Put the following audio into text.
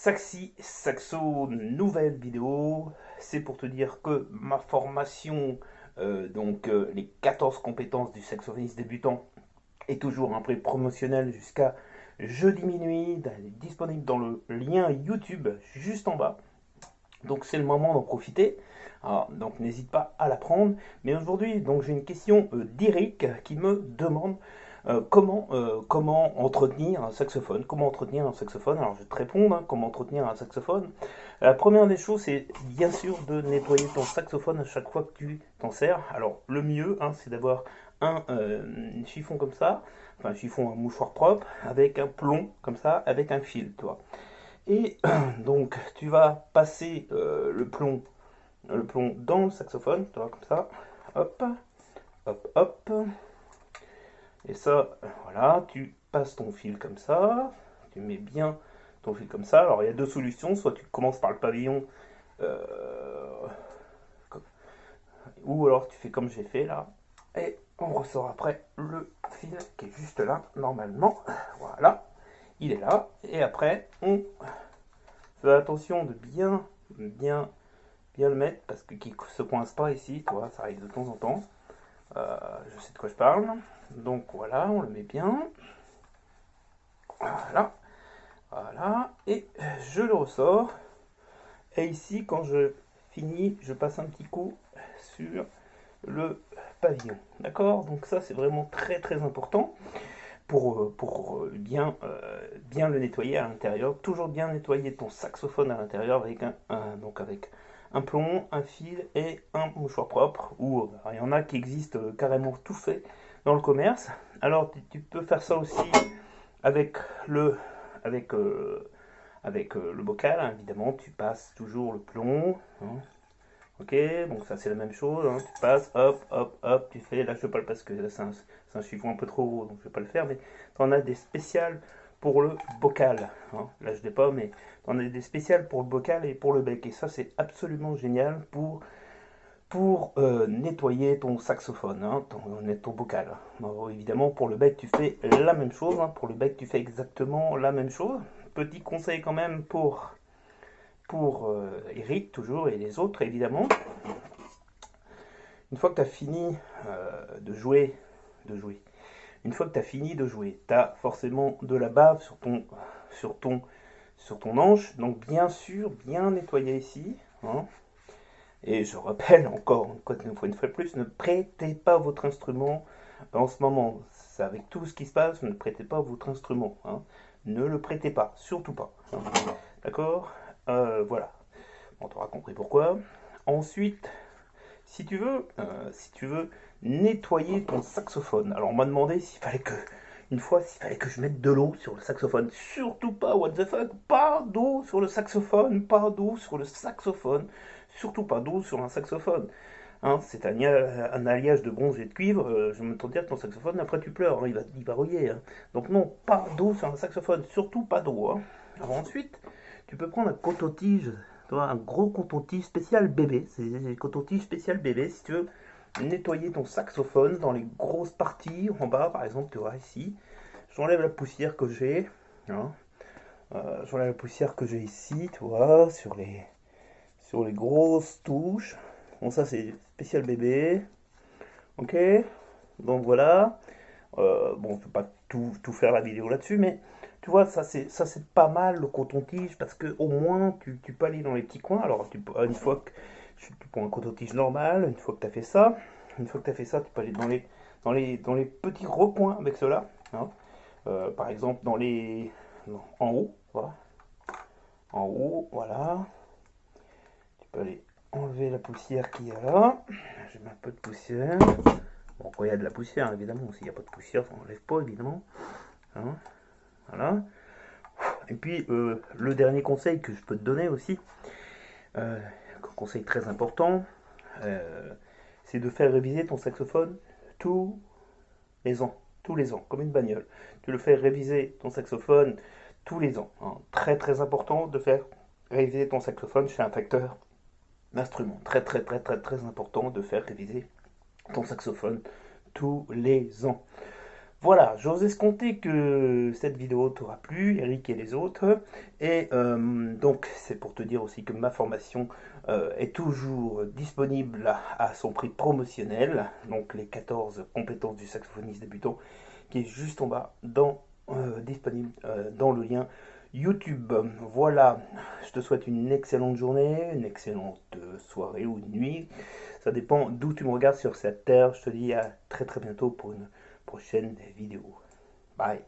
Saxi Saxo, nouvelle vidéo. C'est pour te dire que ma formation, les 14 compétences du saxophoniste débutant, est toujours un prix promotionnel jusqu'à jeudi minuit. Elle est disponible dans le lien YouTube juste en bas. Donc c'est le moment d'en profiter. Donc n'hésite pas à la prendre. Mais aujourd'hui, donc j'ai une question d'Eric qui me demande comment entretenir un saxophone. Comment entretenir un saxophone. Alors je vais te répondre, hein, comment entretenir un saxophone. La première des choses, c'est bien sûr de nettoyer ton saxophone à chaque fois que tu t'en sers. Alors le mieux, hein, c'est d'avoir un chiffon comme ça, enfin un chiffon, un mouchoir propre, avec un plomb comme ça, avec un fil, toi. Et donc tu vas passer le plomb dans le saxophone, tu vois, comme ça, hop, hop, hop. Et ça, voilà, tu passes ton fil comme ça, tu mets bien ton fil comme ça. Alors il y a deux solutions, soit tu commences par le pavillon, euh, ou alors tu fais comme j'ai fait là, et on ressort après le fil qui est juste là, normalement. Voilà, il est là, et après on fait attention de bien le mettre parce qu'il ne se coince pas ici, tu vois, ça arrive de temps en temps. Je sais de quoi je parle. Donc voilà, on le met bien. Voilà, voilà. Et je le ressors. Et ici, quand je finis, je passe un petit coup sur le pavillon. D'accord. Donc ça, c'est vraiment très important pour bien le nettoyer à l'intérieur. Toujours bien nettoyer ton saxophone à l'intérieur avec avec un plomb, un fil et un mouchoir propre. Ou il y en a qui existent carrément tout fait dans le commerce. Alors tu peux faire ça aussi avec le avec le bocal, hein, évidemment. Tu passes toujours le plomb, hein. Ok, donc ça c'est la même chose, hein. Tu passes, hop, hop, hop, tu fais, là je ne pas le parce que là c'est un chiffon un peu trop gros, donc je ne vais pas le faire, mais tu en as des spéciales pour le bocal, hein. Là je l'ai pas, mais tu en as des spéciales pour le bocal et pour le bec, et ça c'est absolument génial pour nettoyer ton saxophone, hein, ton bocal. Alors, évidemment pour le bec tu fais la même chose, hein. Pour le bec tu fais exactement la même chose. Petit conseil quand même pour Eric toujours et les autres évidemment. Une fois que tu as fini de jouer, une fois que tu as fini de jouer, tu as forcément de la bave sur ton, sur ton hanche. Donc bien sûr, bien nettoyer ici, hein. Et je rappelle encore une fois de plus, ne prêtez pas votre instrument en ce moment. Avec tout ce qui se passe, ne prêtez pas votre instrument, hein. Ne le prêtez pas, surtout pas, hein. D'accord. Voilà. On t'aura compris pourquoi. Ensuite, si tu veux nettoyer ton saxophone. Alors on m'a demandé s'il fallait que je mette de l'eau sur le saxophone. Surtout pas, what the fuck, pas d'eau sur le saxophone, pas d'eau sur le saxophone, surtout pas d'eau sur un saxophone. Hein, c'est un alliage de bronze et de cuivre. Je me dire que ton saxophone, après tu pleures, hein, il va rouiller, hein. Donc non, pas d'eau sur un saxophone, surtout pas d'eau, hein. Alors ensuite, tu peux prendre un coton-tige, tu vois, un gros coton-tige spécial bébé. C'est un coton-tige spécial bébé si tu veux nettoyer ton saxophone dans les grosses parties en bas, par exemple, tu vois ici. J'enlève la poussière que j'ai, hein. J'enlève la poussière que j'ai ici, tu vois, sur les grosses touches. Bon, ça c'est spécial bébé. Ok. Donc voilà. Bon, on peut pas tout faire la vidéo là-dessus, mais tu vois, ça c'est pas mal le coton-tige parce que au moins tu peux aller dans les petits coins. Alors une fois que tu prends un coton-tige normal, une fois que tu as fait ça, tu peux aller dans les petits recoins avec cela, hein. Par exemple non, en haut, voilà. En haut, voilà. Tu peux aller enlever la poussière qu'il y a là. Je mets un peu de poussière. Bon, quand il y a de la poussière, évidemment, s'il n'y a pas de poussière, ça n'enlève pas, évidemment, hein. Voilà. Et puis, le dernier conseil que je peux te donner aussi, un conseil très important, euh, c'est de faire réviser ton saxophone tous les ans. Tous les ans, comme une bagnole. Tu le fais réviser ton saxophone tous les ans, hein. Très important de faire réviser ton saxophone chez un facteur d'instrument. Très important de faire réviser ton saxophone tous les ans. Voilà, j'ose escompter que cette vidéo t'aura plu, Eric et les autres. Et donc, c'est pour te dire aussi que ma formation est toujours disponible à son prix promotionnel. Donc, les 14 compétences du saxophoniste débutant, qui est juste en bas, disponible dans le lien YouTube. Voilà, je te souhaite une excellente journée, une excellente soirée ou nuit. Ça dépend d'où tu me regardes sur cette terre. Je te dis à très très bientôt pour une prochaine vidéo. Bye.